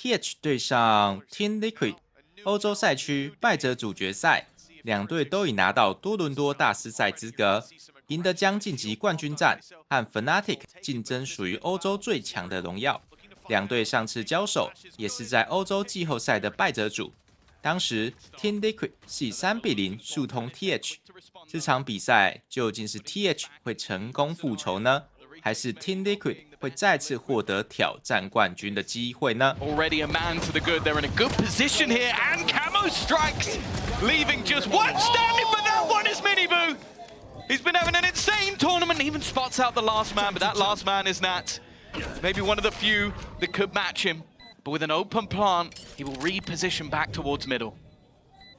TH 对上 Team Liquid 欧洲赛区败者组决赛，两队都已拿到多伦多大师赛资格，赢得将晋级冠军战，和 Fnatic 竞争属于欧洲最强的荣耀。两队上次交手也是在欧洲季后赛的败者组，当时 Team Liquid 是以3-0速通 TH。这场比赛究竟是 TH 会成功复仇呢，还是 Team Liquid 会再次获得挑战冠军的机会呢 ？Already a man to the good. They're in a good position here, and Camo strikes, leaving just one standing, but that one is miniboo. He's been having an insane tournament. Even spots out the last man, but that last man is Nat. Maybe one of the few that could match him. But with an open plant, he will reposition back towards middle.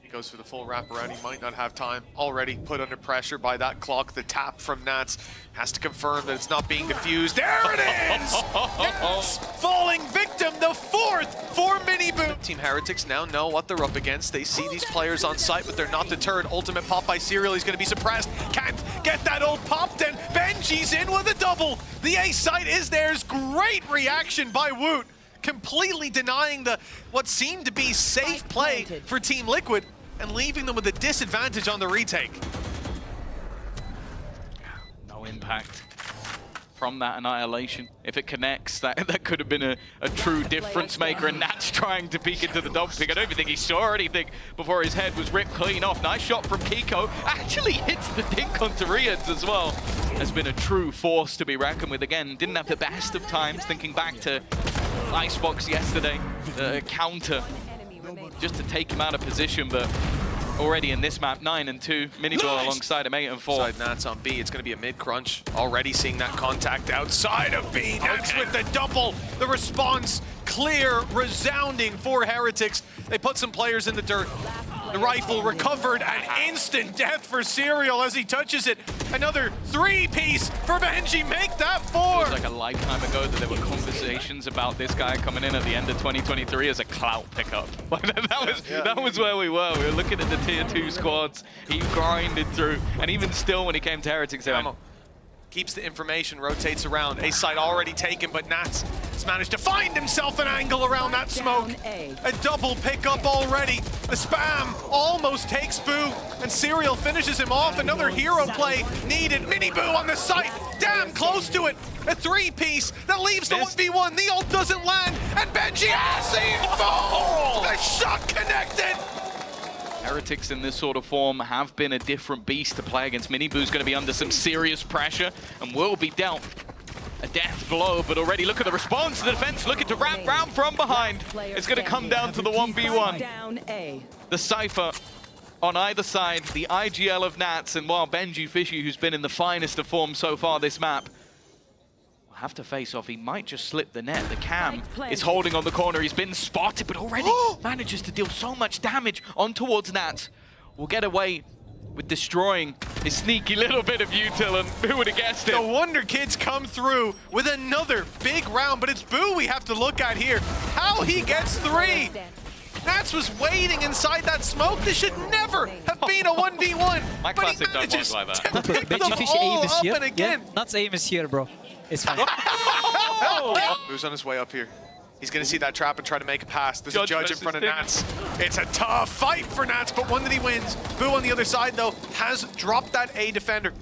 He goes for the full wraparound. He might not have time. Already put under pressure by that clock. The tap from Nats has to confirm that it's not being diffused. There it is! Nats falling victim, the fourth for miniboo. Team Heretics now know what they're up against. They see these players on site, but they're not deterred. Ultimate pop by Serial. He's going to be suppressed. Can't get that ult popped, and benij's in with a double. The A site is theirs. Great reaction by Woot, completely denying what seemed to be safe play for Team Liquid and leaving them with a disadvantage on the retake. No impact from that annihilation. If it connects, that could have been a true difference maker, and Nat's trying to peek into the dog pick. I don't even think he saw anything before his head was ripped clean off. Nice shot from Kiko. Actually hits the dink onto Riads as well. Has been a true force to be reckoned with. Again, didn't have the best of times, thinking back to Icebox yesterday, the counter, just to take him out of position, but already in this map, 9-2, miniboo alongside him, 8-4. Side Nats on B, it's going to be a mid-crunch. Already seeing that contact outside of B. Nats with the double. The response clear, resounding for Heretics. They put some players in the dirt. The rifle recovered, and instant death for Serial as he touches it. Another three-piece for benij, make that four. It was like a lifetime ago that there were conversations about this guy coming in at the end of 2023 as a clout pickup. That was where we were. We were looking at the tier 2 squads. He grinded through, and even still when he came to Heretics, they went, keeps the information, rotates around. A site already taken, but Nats has managed to find himself an angle around that smoke. A double pickup already. The spam almost takes Boo, and Serial finishes him off. Another hero play needed. miniboo on the site, damn close to it. A three-piece that leaves the 1v1. The ult doesn't land, and benij has the info. The shot connected. Heretics in this sort of form have been a different beast to play against. miniboo's going to be under some serious pressure and will be dealt a death blow, but already look at the response. The defense looking to wrap round from behind. It's going to come down to the 1v1. The Cypher on either side, the IGL of Nats, and while benij Fishy, who's been in the finest of form so far this map, have to face off. He might just slip the net. The cam is holding on the corner. He's been spotted, but already manages to deal so much damage on towards Nats. Will get away with destroying his sneaky little bit of util, and who would have guessed it? The Wonder Kids come through with another big round, but it's Boo we have to look at here. How he gets 3. Nats was waiting inside that smoke. This should never have been a 1v1. My but classic he manages like that. to pick them all up and again. Nat's aim is here, bro. It's fine. Boo's on his way up here. He's going to see that trap and try to make a pass. There's a judge in front of Nats. It's a tough fight for Nats, but one that he wins. Boo on the other side, though, has dropped that A defender.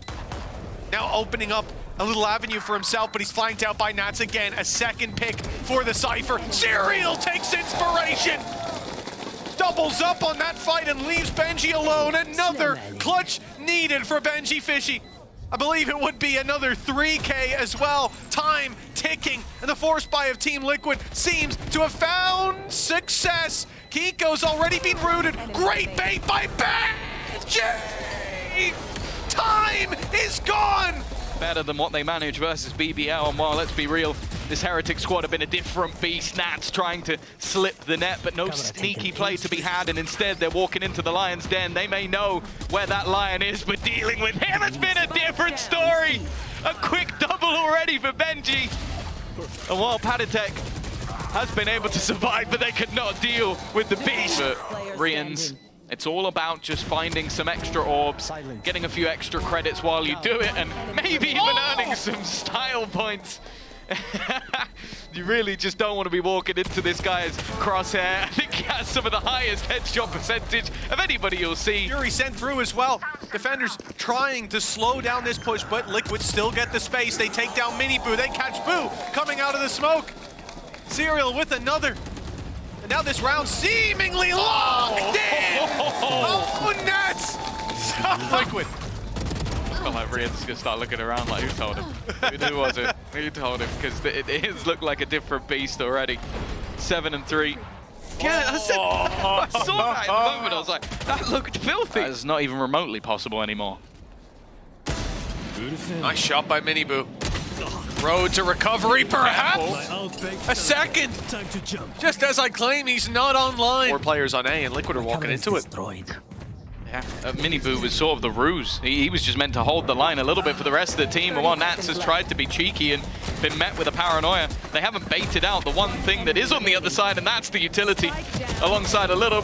Now opening up a little avenue for himself, but he's flanked out by Nats again. A second pick for the Cypher. Serial takes inspiration. Doubles up on that fight and leaves benij alone. Another clutch needed for benij Fishy. I believe it would be another 3K as well. Time ticking, and the force buy of Team Liquid seems to have found success. Kiko's already been rooted. Great bait by benij. Time is gone. Better than what they manage versus BBL, and while let's be real, this Heretic squad have been a different beast. Nats trying to slip the net, but no sneaky play to be had, and instead they're walking into the Lion's Den. They may know where that Lion is, but dealing with him has been a different story. A quick double already for benij. And while Patatek has been able to survive, but they could not deal with the beast. But Rians, it's all about just finding some extra orbs, getting a few extra credits while you do it, and maybe even earning some style points. You really just don't want to be walking into this guy's crosshair. I think he has some of the highest headshot percentage of anybody you'll see. Fury sent through as well. Defenders trying to slow down this push, but Liquid still get the space. They take down Miniboo. They catch Boo coming out of the smoke. Serial with another. And now this round seemingly locked in. Oh, nuts! Liquid. I felt like Rian's gonna start looking around like, who told him? Who was it? Who told him? Because it is looked like a different beast already. 7-3. Yeah, I saw that in the moment. I was like, that looked filthy. That is not even remotely possible anymore. Nice shot by Miniboo. Road to recovery, perhaps. A second. Just as I claim, he's not online. 4 players on A, and Liquid are walking into it. Yeah, Miniboo was sort of the ruse. He was just meant to hold the line a little bit for the rest of the team, and while Nats has tried to be cheeky and been met with a paranoia, they haven't baited out the one thing that is on the other side, and that's the utility, alongside a little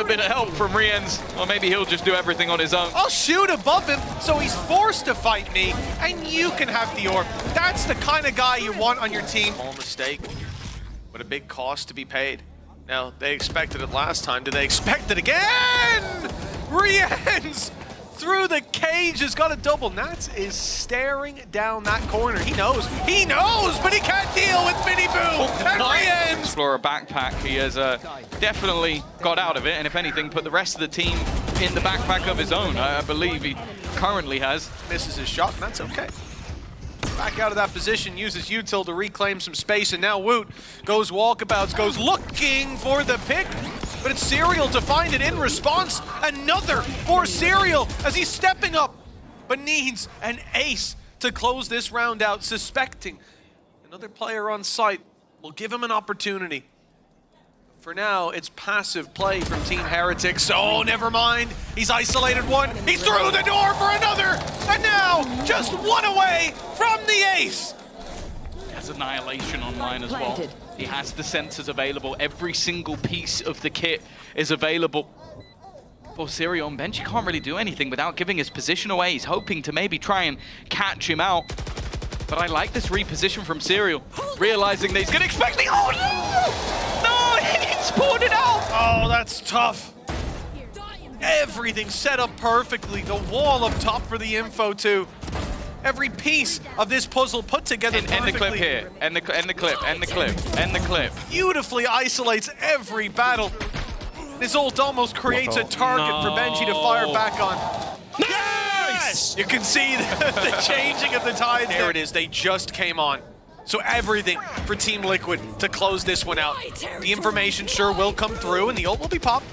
bit of help from Rienz. Or maybe he'll just do everything on his own. I'll shoot above him, so he's forced to fight me, and you can have the orb. That's the kind of guy you want on your team. Small mistake, but a big cost to be paid. Now, they expected it last time. Do they expect it again? Rienz through the cage has got a double. Nats is staring down that corner. He knows, but he can't deal with Miniboo and Rienz. Explorer backpack, he has definitely got out of it, and if anything, put the rest of the team in the backpack of his own. I believe he currently has. Misses his shot, and that's okay. Back out of that position, uses Util to reclaim some space, and now Woot goes walkabouts, goes looking for the pick, but it's Serial to find it in response. Another for Serial as he's stepping up, but needs an ace to close this round out, suspecting another player on site will give him an opportunity. For now, it's passive play from Team Heretics. Oh, never mind. He's isolated one. He's through the door for another. And now, just one away from the ace. He has Annihilation online as well. He has the sensors available. Every single piece of the kit is available. For Serial and benij, he can't really do anything without giving his position away. He's hoping to maybe try and catch him out. But I like this reposition from Serial, realizing that he's gonna expect the— oh no! No, he spawned it out! Oh, that's tough. Everything set up perfectly. The wall up top for the info too. Every piece of this puzzle put together perfectly. End the clip here. End the clip. End the clip. End the clip. Beautifully isolates every battle. This ult almost creates a target for benij to fire back on. Nice! You can see the changing of the tides. There it is. They just came on. So everything for Team Liquid to close this one out. The information sure will come through, and the ult will be popped.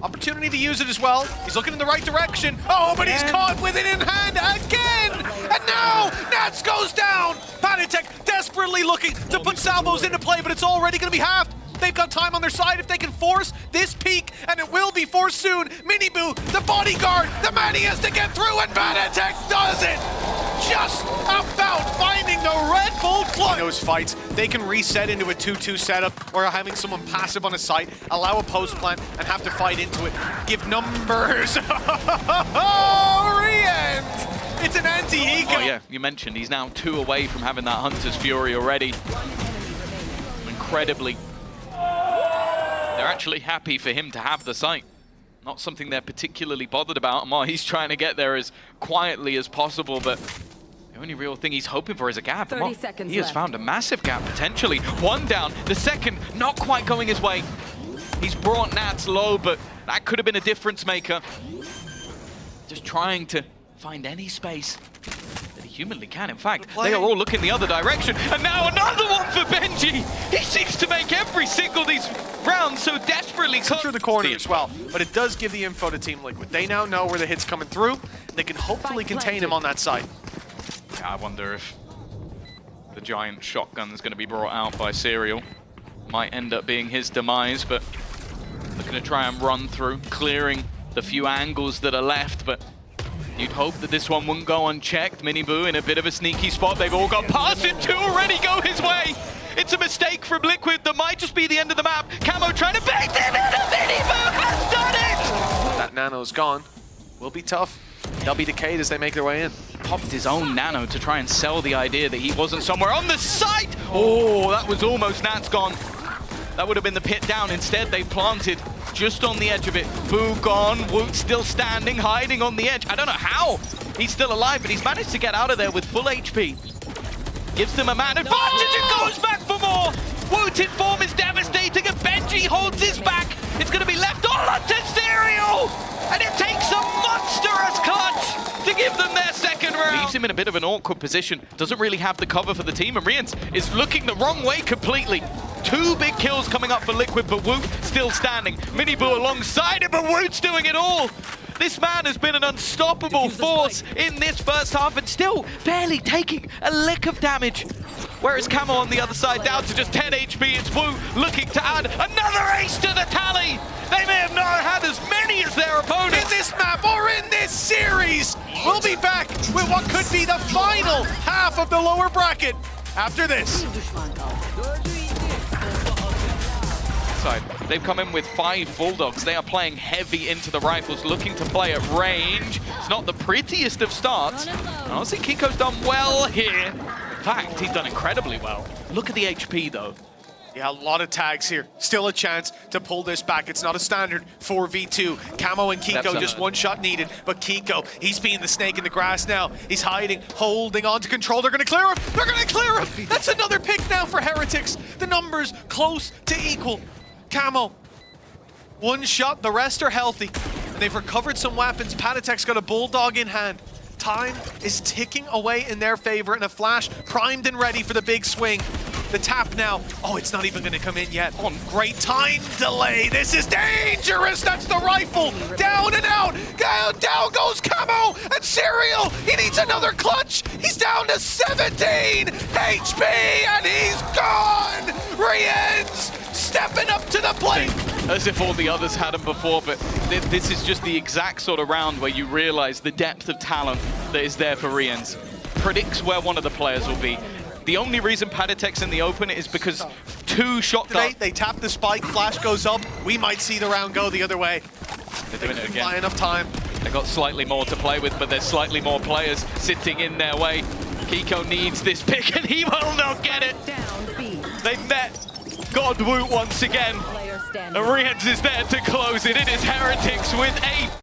Opportunity to use it as well. He's looking in the right direction. Oh, but he's caught with it in hand again! And now, Nats goes down! benij desperately looking to put salvos into play, but it's already going to be halved. They've got time on their side if they can force this peak, and it will be forced soon. Miniboo, the bodyguard, the man he has to get through, and benij does it! Just about finding the Red Bull clutch. In those fights, they can reset into a 2-2 setup, or having someone passive on a site, allow a post plant, and have to fight into it. Give numbers. Oh, Rienz! It's an anti-eco. Oh yeah, you mentioned he's now 2 away from having that Hunter's Fury already. Incredibly. They're actually happy for him to have the site. Not something they're particularly bothered about. While he's trying to get there as quietly as possible, but the only real thing he's hoping for is a gap. 30 seconds he has left. found a massive gap, potentially. One down, the second not quite going his way. He's brought Nats low, but that could have been a difference maker. Just trying to find any space that he humanly can. In fact, they are all looking the other direction. And now another one for benij. He seems to make every single of these rounds so desperately through the corner as well, but it does give the info to Team Liquid. They now know where the hit's coming through, and they can hopefully contain him on that side. Yeah, I wonder if the giant shotgun is going to be brought out by Serial. Might end up being his demise, but looking to try and run through, clearing the few angles that are left, but you'd hope that this one wouldn't go unchecked. Miniboo in a bit of a sneaky spot. They've all got past it to already go his way. It's a mistake from Liquid that might just be the end of the map. Camo trying to bait him in, and Miniboo has done it! That nano's gone. Will be tough. They'll be decayed as they make their way in. Popped his own nano to try and sell the idea that he wasn't somewhere on the site Oh, that was almost Nat's gone. That would have been the pit down. Instead, they planted just on the edge of it. Boo gone, Woot still standing, hiding on the edge. I don't know how he's still alive, but he's managed to get out of there with full HP. Gives them a man advantage and goes back for more. Woot in form is devastating, and benij holds his back. It's going to be left all onto Serial, and it takes a monstrous clutch to give them their second round. Leaves him in a bit of an awkward position. Doesn't really have the cover for the team, and Rians is looking the wrong way completely. 2 big kills coming up for Liquid, but Woot still standing. Miniboo alongside him, but Woot's doing it all. This man has been an unstoppable force in this first half and still barely taking a lick of damage. Whereas Camo on the other side down to just 10 HP, it's Woot looking to add another ace to the tally. They may have not had as many as their opponents. In this map or in this series, we'll be back with what could be the final half of the lower bracket after this. They've come in with 5 Bulldogs. They are playing heavy into the rifles, looking to play at range. It's not the prettiest of starts. Honestly, Kiko's done well here. In fact, he's done incredibly well. Look at the HP, though. Yeah, a lot of tags here. Still a chance to pull this back. It's not a standard 4v2. Camo and Kiko, just one shot needed. But Kiko, he's being the snake in the grass now. He's hiding, holding on to control. They're going to clear him. They're going to clear him. That's another pick now for Heretics. The numbers close to equal. Camo, 1 shot, the rest are healthy. And they've recovered some weapons. Patatek's got a Bulldog in hand. Time is ticking away in their favor, and a flash primed and ready for the big swing. The tap now. Oh, it's not even going to come in yet. On great time delay. This is dangerous. That's the rifle. Down and out. Down goes Camo and Serial. He needs another clutch. He's down to 17 HP and he's gone. Rians stepping up to the plate. As if all the others had him before, but this is just the exact sort of round where you realize the depth of talent that is there for Rians. Predicts where one of the players will be. The only reason Patatek's in the open is because 2 shotgun. They tap the spike, flash goes up. We might see the round go the other way. They're doing it again. Buy enough time. They got slightly more to play with, but there's slightly more players sitting in their way. Kiko needs this pick, and he will not get it. They met God Woot once again. And Rians is there to close it. It is Heretics with 8.